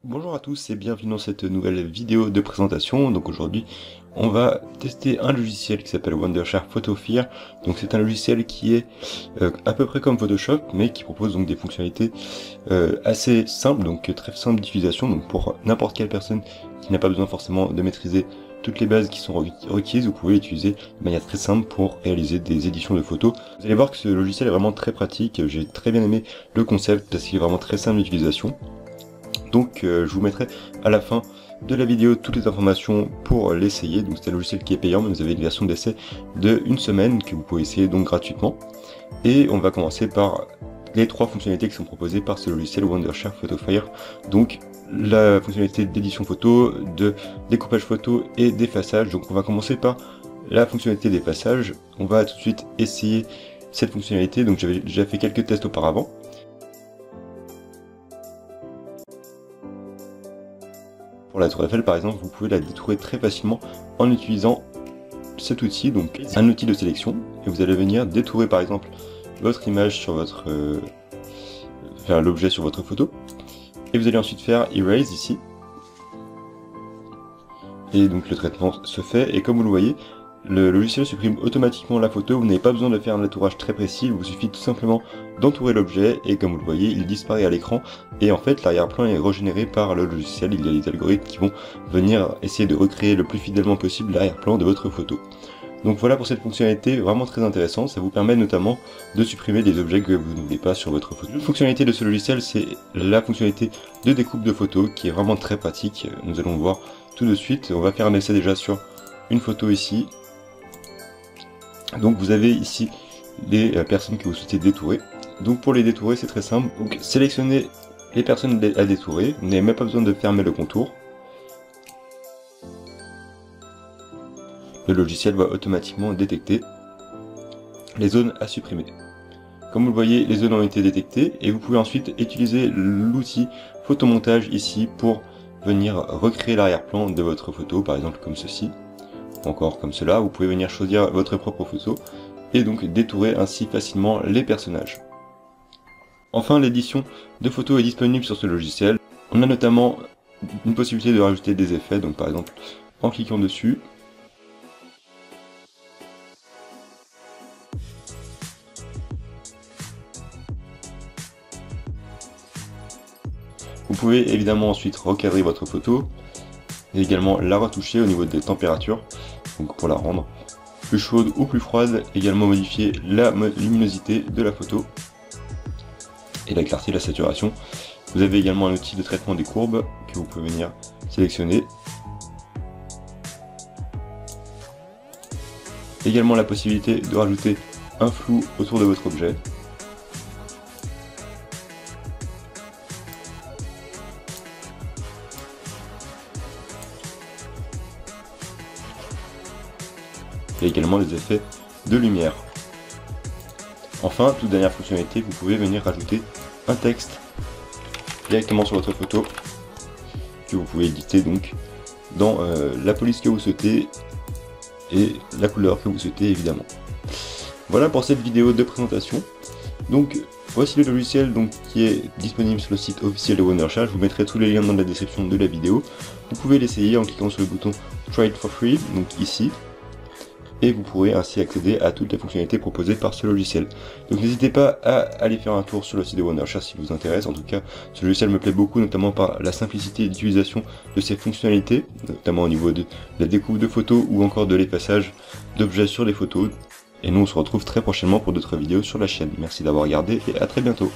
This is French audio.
Bonjour à tous et bienvenue dans cette nouvelle vidéo de présentation. Donc aujourd'hui on va tester un logiciel qui s'appelle Wondershare Photosphere. Donc c'est un logiciel qui est à peu près comme Photoshop mais qui propose donc des fonctionnalités assez simples, donc très simples d'utilisation, donc pour n'importe quelle personne qui n'a pas besoin forcément de maîtriser toutes les bases qui sont requises. Vous pouvez l'utiliser de manière très simple pour réaliser des éditions de photos. Vous allez voir que ce logiciel est vraiment très pratique. J'ai très bien aimé le concept parce qu'il est vraiment très simple d'utilisation. Donc je vous mettrai à la fin de la vidéo toutes les informations pour l'essayer. Donc c'est un logiciel qui est payant, mais vous avez une version d'essai de 1 semaine que vous pouvez essayer donc gratuitement. Et on va commencer par les 3 fonctionnalités qui sont proposées par ce logiciel Wondershare Photosphere. Donc la fonctionnalité d'édition photo, de découpage photo et d'effaçage. Donc on va commencer par la fonctionnalité d'effaçage. On va tout de suite essayer cette fonctionnalité. Donc j'avais déjà fait quelques tests auparavant. Pour la tour Eiffel par exemple, vous pouvez la détourer très facilement en utilisant cet outil, donc un outil de sélection, et vous allez venir détourer par exemple votre image sur votre l'objet sur votre photo, et vous allez ensuite faire Erase ici, et donc le traitement se fait, et comme vous le voyez, le logiciel supprime automatiquement la photo. Vous n'avez pas besoin de faire un entourage très précis, il vous suffit tout simplement d'entourer l'objet et comme vous le voyez, il disparaît à l'écran et en fait l'arrière-plan est régénéré par le logiciel. Il y a des algorithmes qui vont venir essayer de recréer le plus fidèlement possible l'arrière-plan de votre photo. Donc voilà pour cette fonctionnalité vraiment très intéressante, ça vous permet notamment de supprimer des objets que vous ne voulez pas sur votre photo. Une fonctionnalité de ce logiciel, c'est la fonctionnalité de découpe de photos qui est vraiment très pratique. Nous allons voir tout de suite. On va faire un essai déjà sur une photo ici. Donc vous avez ici les personnes que vous souhaitez détourer. Donc pour les détourer c'est très simple. Donc sélectionnez les personnes à détourer. Vous n'avez même pas besoin de fermer le contour. Le logiciel va automatiquement détecter les zones à supprimer. Comme vous le voyez, les zones ont été détectées et vous pouvez ensuite utiliser l'outil photomontage ici pour venir recréer l'arrière-plan de votre photo, par exemple comme ceci. Encore comme cela, vous pouvez venir choisir votre propre photo et donc détourer ainsi facilement les personnages. Enfin, l'édition de photos est disponible sur ce logiciel. On a notamment une possibilité de rajouter des effets, donc par exemple en cliquant dessus. Vous pouvez évidemment ensuite recadrer votre photo et également la retoucher au niveau des températures, donc pour la rendre plus chaude ou plus froide, également modifier la luminosité de la photo et la clarté, la saturation. Vous avez également un outil de traitement des courbes que vous pouvez venir sélectionner. Également la possibilité de rajouter un flou autour de votre objet. Et également des effets de lumière. Enfin, toute dernière fonctionnalité, vous pouvez venir rajouter un texte directement sur votre photo que vous pouvez éditer donc dans la police que vous souhaitez et la couleur que vous souhaitez évidemment. Voilà pour cette vidéo de présentation. Donc voici le logiciel donc, qui est disponible sur le site officiel de Wondershare. Je vous mettrai tous les liens dans la description de la vidéo. Vous pouvez l'essayer en cliquant sur le bouton Try it for free, donc ici. Et vous pourrez ainsi accéder à toutes les fonctionnalités proposées par ce logiciel. Donc n'hésitez pas à aller faire un tour sur le site de Wondershare si vous intéresse. En tout cas, ce logiciel me plaît beaucoup, notamment par la simplicité d'utilisation de ses fonctionnalités, notamment au niveau de la découpe de photos ou encore de l'effaçage d'objets sur les photos. Et nous on se retrouve très prochainement pour d'autres vidéos sur la chaîne. Merci d'avoir regardé et à très bientôt.